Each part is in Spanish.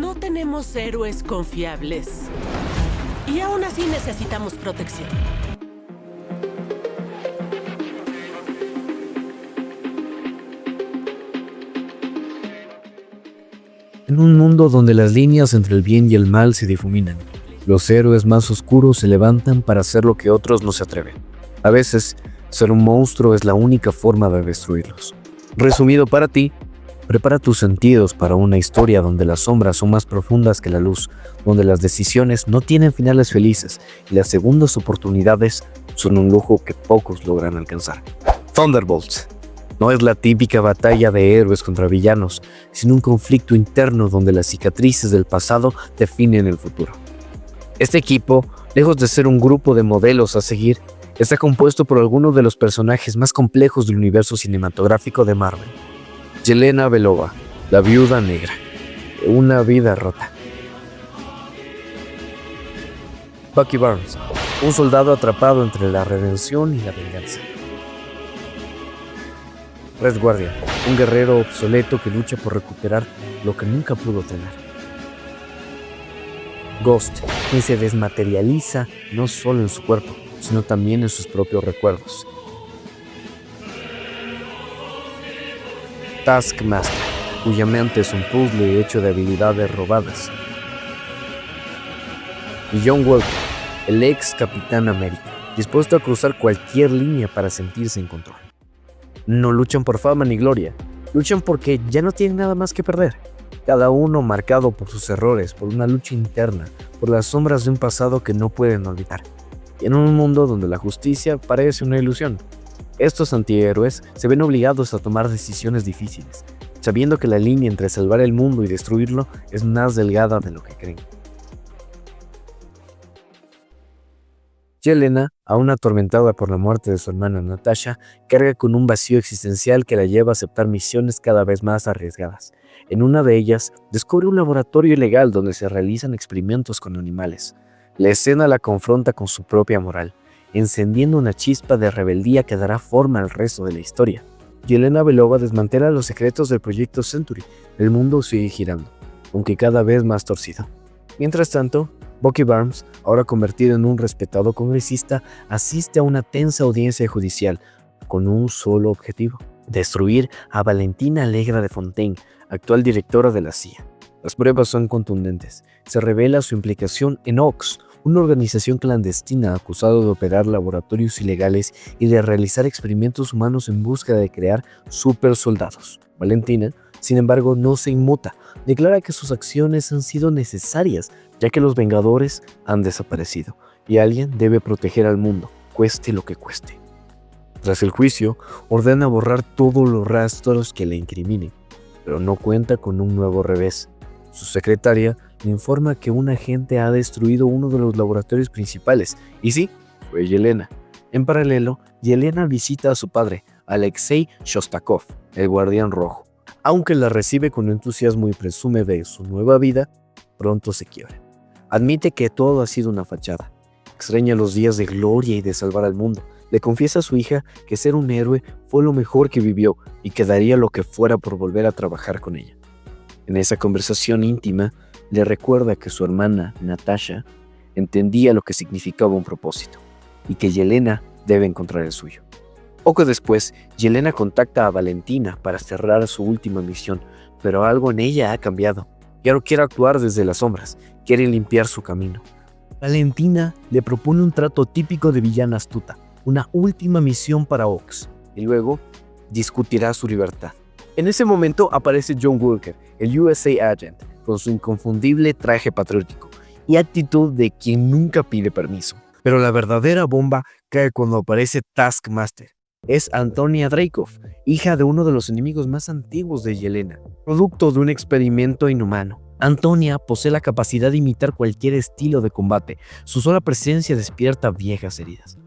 No tenemos héroes confiables. Y aún así necesitamos protección. En un mundo donde las líneas entre el bien y el mal se difuminan, los héroes más oscuros se levantan para hacer lo que otros no se atreven. A veces, ser un monstruo es la única forma de destruirlos. Resumido para ti, prepara tus sentidos para una historia donde las sombras son más profundas que la luz, donde las decisiones no tienen finales felices y las segundas oportunidades son un lujo que pocos logran alcanzar. Thunderbolts no es la típica batalla de héroes contra villanos, sino un conflicto interno donde las cicatrices del pasado definen el futuro. Este equipo, lejos de ser un grupo de modelos a seguir, está compuesto por algunos de los personajes más complejos del universo cinematográfico de Marvel. Yelena Belova, la Viuda Negra, una vida rota. Bucky Barnes, un soldado atrapado entre la redención y la venganza. Red Guardian, un guerrero obsoleto que lucha por recuperar lo que nunca pudo tener. Ghost, quien se desmaterializa no solo en su cuerpo, sino también en sus propios recuerdos. Taskmaster, cuya mente es un puzzle hecho de habilidades robadas. Y John Walker, el ex Capitán América, dispuesto a cruzar cualquier línea para sentirse en control. No luchan por fama ni gloria, luchan porque ya no tienen nada más que perder. Cada uno marcado por sus errores, por una lucha interna, por las sombras de un pasado que no pueden olvidar. Y en un mundo donde la justicia parece una ilusión, estos antihéroes se ven obligados a tomar decisiones difíciles, sabiendo que la línea entre salvar el mundo y destruirlo es más delgada de lo que creen. Yelena, aún atormentada por la muerte de su hermana Natasha, carga con un vacío existencial que la lleva a aceptar misiones cada vez más arriesgadas. En una de ellas, descubre un laboratorio ilegal donde se realizan experimentos con animales. La escena la confronta con su propia moral, encendiendo una chispa de rebeldía que dará forma al resto de la historia. Yelena Belova desmantela los secretos del proyecto Century. El mundo sigue girando, aunque cada vez más torcido. Mientras tanto, Bucky Barnes, ahora convertido en un respetado congresista, asiste a una tensa audiencia judicial con un solo objetivo: destruir a Valentina Allegra de Fontaine, actual directora de la CIA. Las pruebas son contundentes. Se revela su implicación en Ox, una organización clandestina acusada de operar laboratorios ilegales y de realizar experimentos humanos en busca de crear supersoldados. Valentina, sin embargo, no se inmuta. Declara que sus acciones han sido necesarias, ya que los Vengadores han desaparecido y alguien debe proteger al mundo, cueste lo que cueste. Tras el juicio, ordena borrar todos los rastros que le incriminen, pero no cuenta con un nuevo revés. Su secretaria le informa que un agente ha destruido uno de los laboratorios principales, y sí, fue Yelena. En paralelo, Yelena visita a su padre, Alexei Shostakov, el Guardián Rojo. Aunque la recibe con entusiasmo y presume de su nueva vida, pronto se quiebra. Admite que todo ha sido una fachada. Extraña los días de gloria y de salvar al mundo. Le confiesa a su hija que ser un héroe fue lo mejor que vivió y que daría lo que fuera por volver a trabajar con ella. En esa conversación íntima, le recuerda que su hermana, Natasha, entendía lo que significaba un propósito y que Yelena debe encontrar el suyo. Poco después, Yelena contacta a Valentina para cerrar su última misión, pero algo en ella ha cambiado. Ya no quiere actuar desde las sombras, quiere limpiar su camino. Valentina le propone un trato típico de villana astuta, una última misión para Ox, y luego discutirá su libertad. En ese momento aparece John Walker, el USA Agent, con su inconfundible traje patriótico y actitud de quien nunca pide permiso. Pero la verdadera bomba cae cuando aparece Taskmaster. Es Antonia Dreykov, hija de uno de los enemigos más antiguos de Yelena, producto de un experimento inhumano. Antonia posee la capacidad de imitar cualquier estilo de combate. Su sola presencia despierta viejas heridas.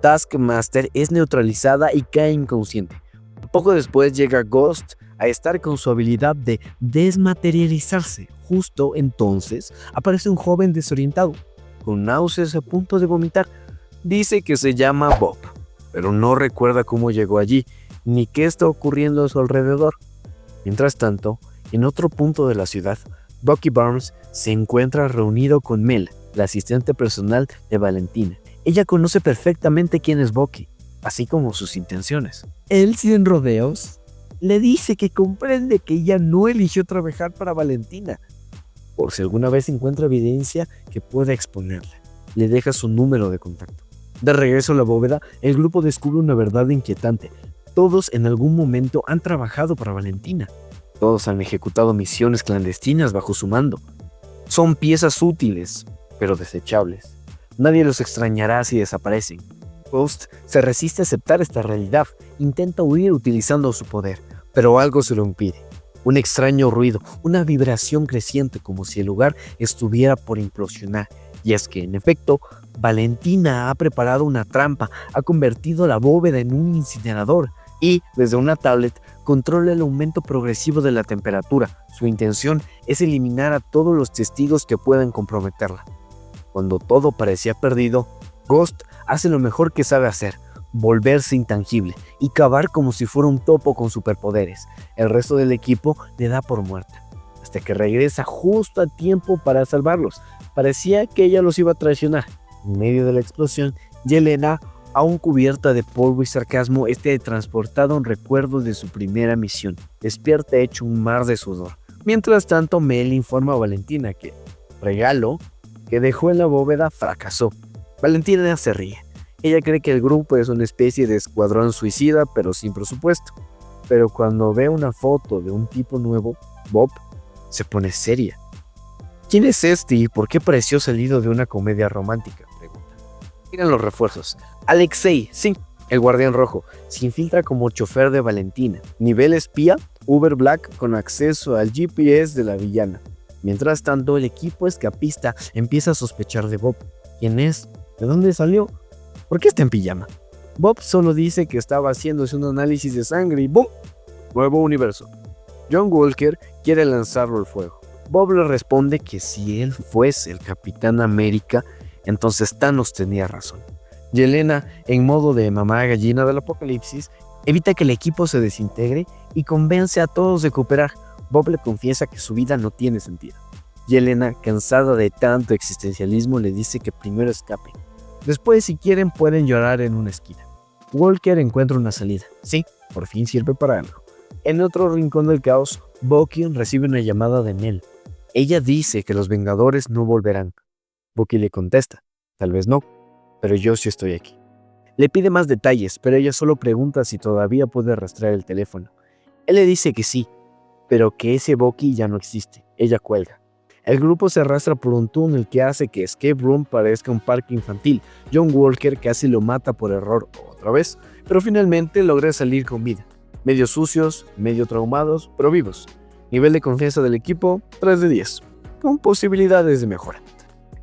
Taskmaster es neutralizada y cae inconsciente. Poco después llega Ghost a estar con su habilidad de desmaterializarse. Justo entonces aparece un joven desorientado, con náuseas a punto de vomitar. Dice que se llama Bob, pero no recuerda cómo llegó allí, ni qué está ocurriendo a su alrededor. Mientras tanto, en otro punto de la ciudad, Bucky Barnes se encuentra reunido con Mel, la asistente personal de Valentina. Ella conoce perfectamente quién es Bucky, así como sus intenciones. Él, sin rodeos, le dice que comprende que ella no eligió trabajar para Valentina, por si alguna vez encuentra evidencia que pueda exponerla. Le deja su número de contacto. De regreso a la bóveda, el grupo descubre una verdad inquietante. Todos en algún momento han trabajado para Valentina. Todos han ejecutado misiones clandestinas bajo su mando. Son piezas útiles, pero desechables. Nadie los extrañará si desaparecen. Ghost se resiste a aceptar esta realidad. Intenta huir utilizando su poder, pero algo se lo impide. Un extraño ruido, una vibración creciente como si el lugar estuviera por implosionar. Y es que, en efecto, Valentina ha preparado una trampa, ha convertido la bóveda en un incinerador y, desde una tablet, controla el aumento progresivo de la temperatura. Su intención es eliminar a todos los testigos que puedan comprometerla. Cuando todo parecía perdido, Ghost hace lo mejor que sabe hacer: volverse intangible y cavar como si fuera un topo con superpoderes. El resto del equipo le da por muerta, hasta que regresa justo a tiempo para salvarlos. Parecía que ella los iba a traicionar. En medio de la explosión, Yelena, aún cubierta de polvo y sarcasmo, es transportada a un recuerdo de su primera misión. Despierta hecho un mar de sudor. Mientras tanto, Mel informa a Valentina que el regalo que dejó en la bóveda fracasó. Valentina se ríe. Ella cree que el grupo es una especie de escuadrón suicida, pero sin presupuesto. Pero cuando ve una foto de un tipo nuevo, Bob, se pone seria. ¿Quién es este y por qué pareció salido de una comedia romántica?, pregunta. Miran los refuerzos. Alexei, sí, el guardián rojo, se infiltra como chofer de Valentina. Nivel espía, Uber Black con acceso al GPS de la villana. Mientras tanto, el equipo escapista empieza a sospechar de Bob. ¿Quién es? ¿De dónde salió? ¿Por qué está en pijama? Bob solo dice que estaba haciéndose un análisis de sangre y ¡boom! Nuevo universo. John Walker quiere lanzarlo al fuego. Bob le responde que si él fuese el Capitán América, entonces Thanos tenía razón. Yelena, en modo de mamá gallina del apocalipsis, evita que el equipo se desintegre y convence a todos de cooperar. Bob le confiesa que su vida no tiene sentido. Yelena, cansada de tanto existencialismo, le dice que primero escapen. Después, si quieren, pueden llorar en una esquina. Walker encuentra una salida. Sí, por fin sirve para algo. En otro rincón del caos, Bucky recibe una llamada de Mel. Ella dice que los Vengadores no volverán. Bucky le contesta: tal vez no, pero yo sí estoy aquí. Le pide más detalles, pero ella solo pregunta si todavía puede rastrear el teléfono. Él le dice que sí, pero que ese Bucky ya no existe. Ella cuelga. El grupo se arrastra por un túnel que hace que Escape Room parezca un parque infantil. John Walker casi lo mata por error otra vez, pero finalmente logra salir con vida. Medio sucios, medio traumados, pero vivos. Nivel de confianza del equipo, 3 de 10, con posibilidades de mejora.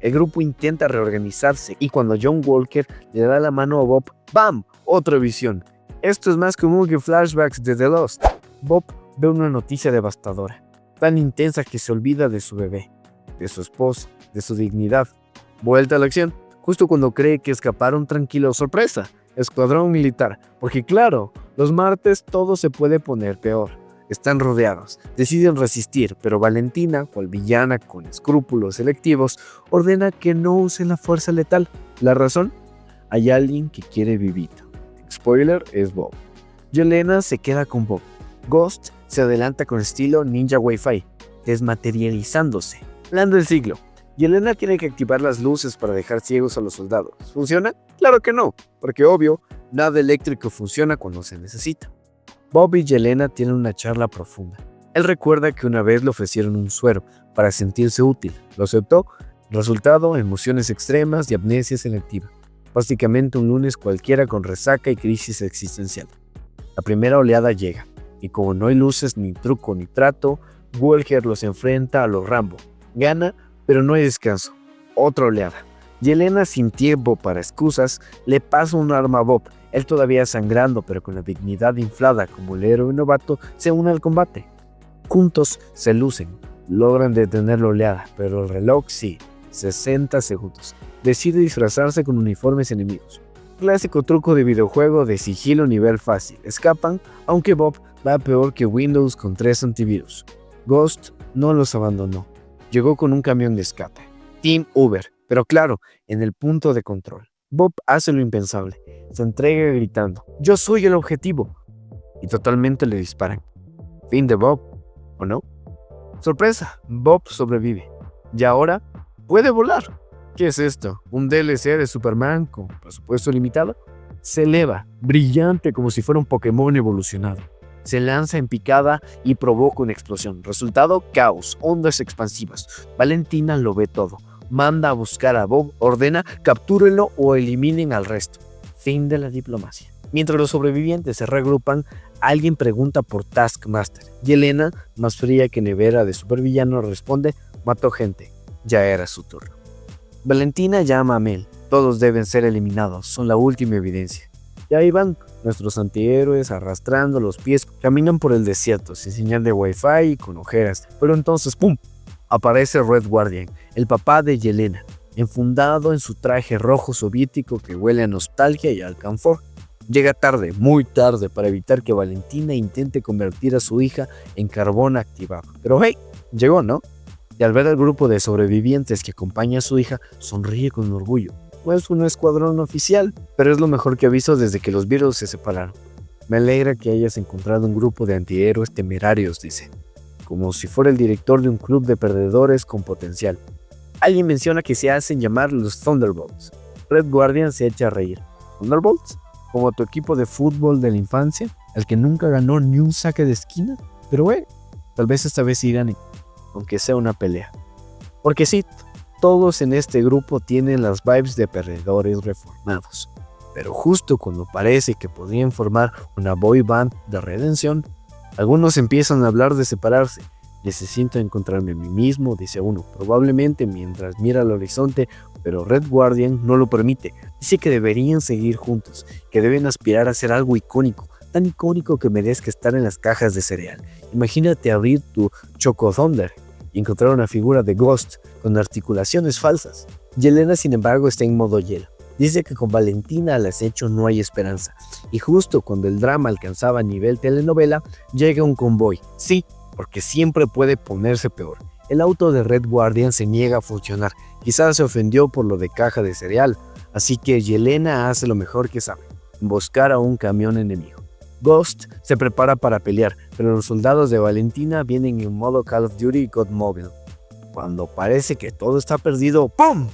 El grupo intenta reorganizarse y cuando John Walker le da la mano a Bob, ¡bam! Otra visión. Esto es más común que flashbacks de The Lost. Bob ve una noticia devastadora, tan intensa que se olvida de su bebé, de su esposa, de su dignidad. Vuelta a la acción, justo cuando cree que escaparon tranquilo. ¡Sorpresa! Escuadrón militar, porque claro, los martes todo se puede poner peor. Están rodeados, deciden resistir, pero Valentina, cual villana con escrúpulos selectivos, ordena que no usen la fuerza letal. ¿La razón? Hay alguien que quiere vivito. Spoiler, es Bob. Yelena se queda con Bob. Ghost se adelanta con estilo ninja Wi-Fi, desmaterializándose. Plan del siglo. Yelena tiene que activar las luces para dejar ciegos a los soldados. ¿Funciona? Claro que no, porque obvio, nada eléctrico funciona cuando se necesita. Bob y Yelena tienen una charla profunda. Él recuerda que una vez le ofrecieron un suero para sentirse útil. Lo aceptó. Resultado, emociones extremas y amnesia selectiva. Básicamente un lunes cualquiera con resaca y crisis existencial. La primera oleada llega, y como no hay luces, ni truco, ni trato, Walker los enfrenta a los Rambo. Gana, pero no hay descanso. Otra oleada. Yelena, sin tiempo para excusas, le pasa un arma a Bob. Él todavía sangrando, pero con la dignidad inflada como el héroe novato, se une al combate. Juntos se lucen, logran detener la oleada, pero el reloj sí, 60 segundos. Decide disfrazarse con uniformes enemigos. Clásico truco de videojuego de sigilo nivel fácil. Escapan, aunque Bob va peor que Windows con 3 antivirus. Ghost no los abandonó. llegó con un camión de escape. Team Uber, pero claro, en el punto de control. Bob hace lo impensable. Se entrega gritando, «Yo soy el objetivo». Y totalmente le disparan. Fin de Bob, ¿o no? Sorpresa, Bob sobrevive. Y ahora puede volar. ¿Qué es esto? ¿Un DLC de Superman con presupuesto limitado? Se eleva, brillante como si fuera un Pokémon evolucionado. Se lanza en picada y provoca una explosión. Resultado, caos, ondas expansivas. Valentina lo ve todo. Manda a buscar a Bob, ordena, captúrenlo o eliminen al resto. Fin de la diplomacia. Mientras los sobrevivientes se regrupan, alguien pregunta por Taskmaster. Y Elena, más fría que nevera de supervillano, responde, mató gente. Ya era su turno. Valentina llama a Mel. Todos deben ser eliminados, son la última evidencia. Y ahí van nuestros antihéroes arrastrando los pies, caminan por el desierto sin señal de wifi y con ojeras. Pero entonces, ¡pum!, aparece Red Guardian, el papá de Yelena, enfundado en su traje rojo soviético que huele a nostalgia y a alcanfor. Llega tarde, muy tarde, para evitar que Valentina intente convertir a su hija en carbón activado. Pero hey, llegó, ¿no? Y al ver al grupo de sobrevivientes que acompaña a su hija, sonríe con orgullo. No es un escuadrón oficial, pero es lo mejor que ha visto desde que los virus se separaron. Me alegra que hayas encontrado un grupo de antihéroes temerarios, dice, como si fuera el director de un club de perdedores con potencial. Alguien menciona que se hacen llamar los Thunderbolts. Red Guardian se echa a reír. ¿Thunderbolts? ¿Como tu equipo de fútbol de la infancia? ¿El que nunca ganó ni un saque de esquina? Pero tal vez esta vez sí ganen, aunque sea una pelea. Porque sí, todos en este grupo tienen las vibes de perdedores reformados. Pero justo cuando parece que podrían formar una boy band de redención, algunos empiezan a hablar de separarse. Necesito encontrarme a mí mismo, dice uno, probablemente mientras mira al horizonte, pero Red Guardian no lo permite. Dice que deberían seguir juntos, que deben aspirar a ser algo icónico, tan icónico que merezca estar en las cajas de cereal. Imagínate abrir tu Choco Thunder y encontrar una figura de Ghost con articulaciones falsas. Yelena, sin embargo, está en modo hielo. Dice que con Valentina al acecho no hay esperanza. Y justo cuando el drama alcanzaba nivel telenovela, llega un convoy. Sí, porque siempre puede ponerse peor. El auto de Red Guardian se niega a funcionar. Quizás se ofendió por lo de caja de cereal. Así que Yelena hace lo mejor que sabe: emboscar a un camión enemigo. Ghost se prepara para pelear, pero los soldados de Valentina vienen en modo Call of Duty God Mobile. Cuando parece que todo está perdido, ¡pum!,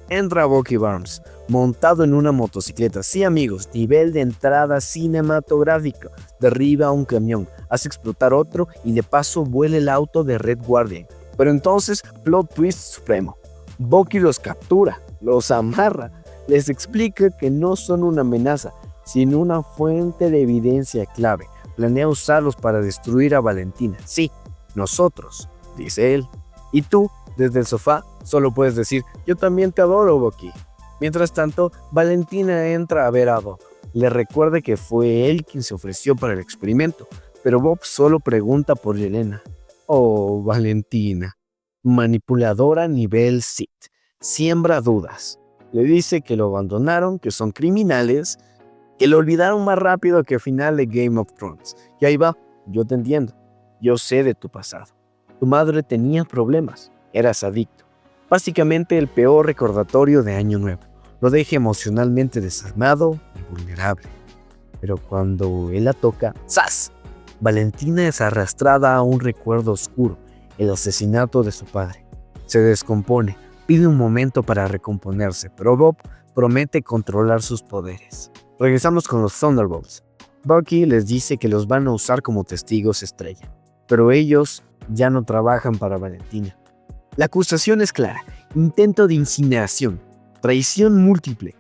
entra Bucky Barnes, montado en una motocicleta. Sí, amigos, nivel de entrada cinematográfico. Derriba un camión, hace explotar otro y de paso vuela el auto de Red Guardian. Pero entonces, plot twist supremo. Bucky los captura, los amarra, les explica que no son una amenaza, sino una fuente de evidencia clave. Planea usarlos para destruir a Valentina. Sí, nosotros, dice él. Y tú, desde el sofá, solo puedes decir, yo también te adoro, Bucky. Mientras tanto, Valentina entra a ver a Bob. Le recuerda que fue él quien se ofreció para el experimento, pero Bob solo pregunta por Yelena. Oh, Valentina, manipuladora nivel Sith, siembra dudas. Le dice que lo abandonaron, que son criminales, que lo olvidaron más rápido que el final de Game of Thrones. Y ahí va, yo te entiendo, yo sé de tu pasado. Tu madre tenía problemas, eras adicto. Básicamente el peor recordatorio de Año Nuevo. Lo deja emocionalmente desarmado y vulnerable. Pero cuando él la toca, ¡zas!, Valentina es arrastrada a un recuerdo oscuro, el asesinato de su padre. Se descompone, pide un momento para recomponerse, pero Bob promete controlar sus poderes. Regresamos con los Thunderbolts. Bucky les dice que los van a usar como testigos estrella, pero ellos ya no trabajan para Valentina. La acusación es clara: intento de incineración, traición múltiple.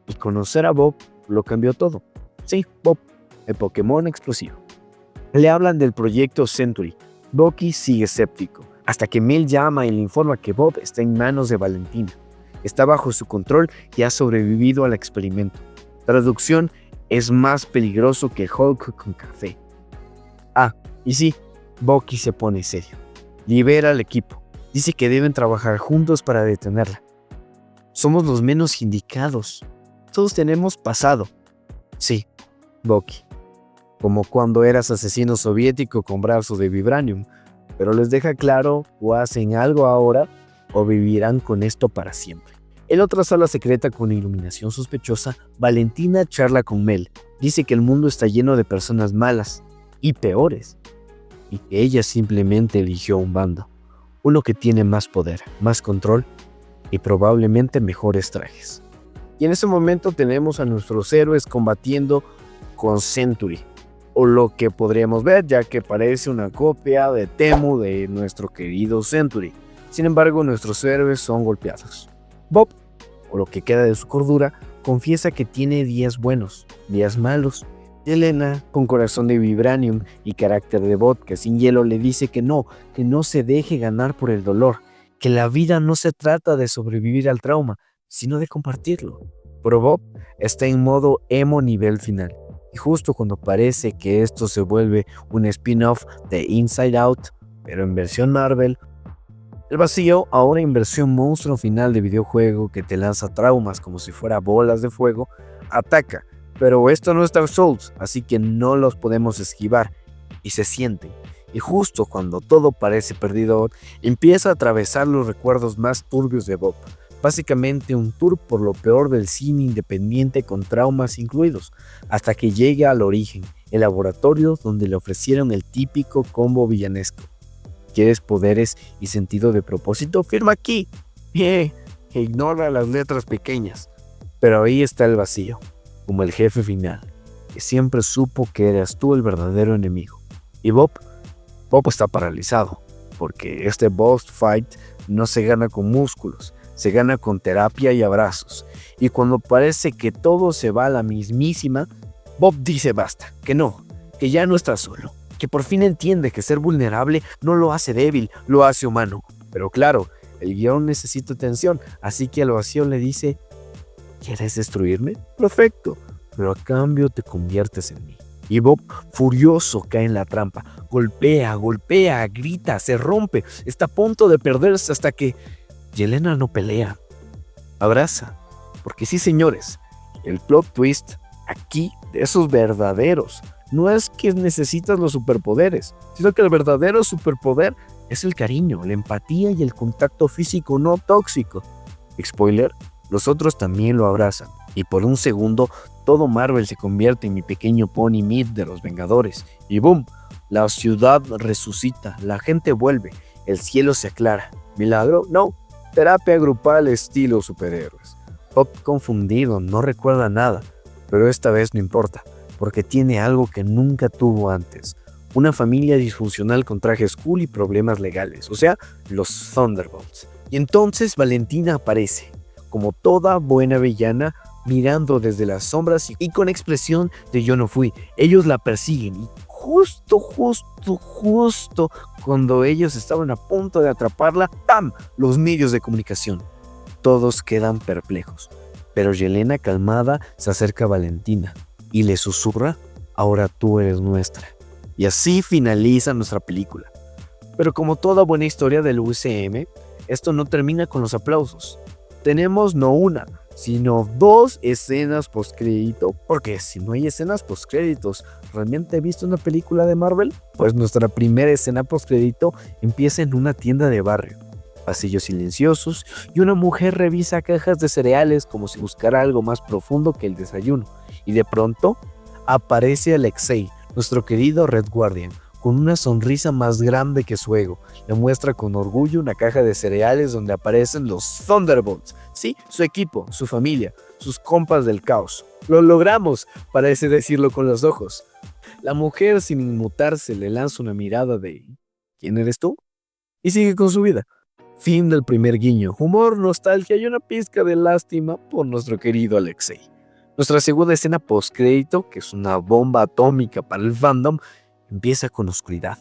Y conocer a Bob lo cambió todo. Sí, Bob, el Pokémon explosivo. Le hablan del proyecto Century. Bucky sigue escéptico, hasta que Mel llama y le informa que Bob está en manos de Valentina. Está bajo su control y ha sobrevivido al experimento. Traducción: es más peligroso que Hulk con café. Ah, y sí, Bucky se pone serio. Libera al equipo. Dice que deben trabajar juntos para detenerla. Somos los menos indicados. Todos tenemos pasado. Sí, Bucky. Como cuando eras asesino soviético con brazo de vibranium. pero les deja claro o hacen algo ahora o vivirán con esto para siempre. En otra sala secreta con iluminación sospechosa, Valentina charla con Mel. Dice que el mundo está lleno de personas malas y peores, y que ella simplemente eligió un bando, uno que tiene más poder, más control y probablemente mejores trajes. Y en ese momento tenemos a nuestros héroes combatiendo con Century, o lo que podríamos ver, ya que parece una copia de Temu de nuestro querido Century. Sin embargo, nuestros héroes son golpeados. Bob, o lo que queda de su cordura, confiesa que tiene días buenos, días malos. Yelena, con corazón de vibranium y carácter de vodka sin hielo, le dice que no se deje ganar por el dolor, que la vida no se trata de sobrevivir al trauma, sino de compartirlo. Pero Bob está en modo emo nivel final, y justo cuando parece que esto se vuelve un spin-off de Inside Out, pero en versión Marvel, el vacío, ahora en versión monstruo final de videojuego que te lanza traumas como si fuera bolas de fuego, ataca. Pero esto no es Dark Souls, así que no los podemos esquivar, y se sienten. Y justo cuando todo parece perdido, empieza a atravesar los recuerdos más turbios de Bob. Básicamente un tour por lo peor del cine independiente con traumas incluidos, hasta que llega al origen, el laboratorio donde le ofrecieron el típico combo villanesco. ¿Quieres poderes y sentido de propósito? Firma aquí. Ignora las letras pequeñas. Pero ahí está el vacío, como el jefe final, que siempre supo que eras tú el verdadero enemigo. Y Bob está paralizado, porque este boss fight no se gana con músculos, se gana con terapia y abrazos. Y cuando parece que todo se va a la mismísima, Bob dice basta, que ya no está solo, que por fin entiende que ser vulnerable no lo hace débil, lo hace humano. Pero claro, el guión necesita atención, así que al vacío le dice: ¿quieres destruirme? Perfecto, pero a cambio te conviertes en mí. Y Bob, furioso, cae en la trampa, golpea, grita, se rompe, está a punto de perderse hasta que Yelena no pelea, abraza. Porque sí, señores, el plot twist aquí de esos verdaderos no es que necesitas los superpoderes, sino que el verdadero superpoder es el cariño, la empatía y el contacto físico no tóxico. Spoiler, los otros también lo abrazan, y por un segundo todo Marvel se convierte en mi pequeño pony Mid de los Vengadores, y ¡boom! La ciudad resucita, la gente vuelve, el cielo se aclara. ¿Milagro? No, terapia grupal estilo superhéroes. Bob, confundido, no recuerda nada, pero esta vez no importa, porque tiene algo que nunca tuvo antes. Una familia disfuncional con trajes cool y problemas legales, o sea, los Thunderbolts. Y entonces Valentina aparece, como toda buena villana, mirando desde las sombras y con expresión de yo no fui. Ellos la persiguen y justo cuando ellos estaban a punto de atraparla, ¡pam!, los medios de comunicación. Todos quedan perplejos, pero Yelena, calmada, se acerca a Valentina y le susurra: ahora tú eres nuestra. Y así finaliza nuestra película. Pero como toda buena historia del UCM, esto no termina con los aplausos. Tenemos no una, sino 2 escenas postcrédito, porque si no hay escenas postcréditos, ¿realmente he visto una película de Marvel? Pues nuestra primera escena postcrédito empieza en una tienda de barrio. Pasillos silenciosos y una mujer revisa cajas de cereales como si buscara algo más profundo que el desayuno. Y de pronto aparece Alexei, nuestro querido Red Guardian, con una sonrisa más grande que su ego. Le muestra con orgullo una caja de cereales donde aparecen los Thunderbolts. Sí, su equipo, su familia, sus compas del caos. ¡Lo logramos!, parece decirlo con los ojos. La mujer, sin inmutarse, le lanza una mirada de ¿quién eres tú? Y sigue con su vida. Fin del primer guiño, humor, nostalgia y una pizca de lástima por nuestro querido Alexei. Nuestra segunda escena postcrédito, que es una bomba atómica para el fandom, empieza con oscuridad.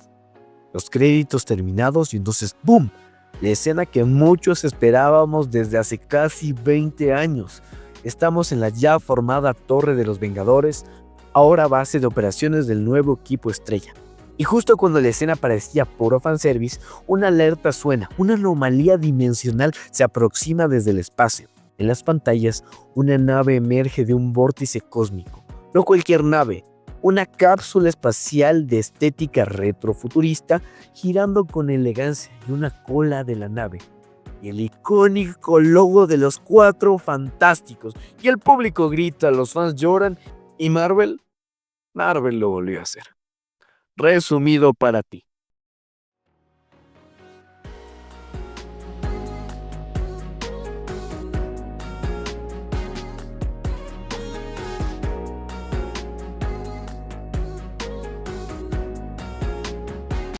Los créditos terminados y entonces ¡boom!, la escena que muchos esperábamos desde hace casi 20 años. Estamos en la ya formada Torre de los Vengadores, ahora base de operaciones del nuevo equipo estrella. Y justo cuando la escena parecía puro fanservice, una alerta suena, una anomalía dimensional se aproxima desde el espacio. En las pantallas, una nave emerge de un vórtice cósmico. No cualquier nave, una cápsula espacial de estética retrofuturista girando con elegancia y una cola de la nave. Y el icónico logo de los Cuatro Fantásticos. Y el público grita, los fans lloran y Marvel lo volvió a hacer. Resumido para ti.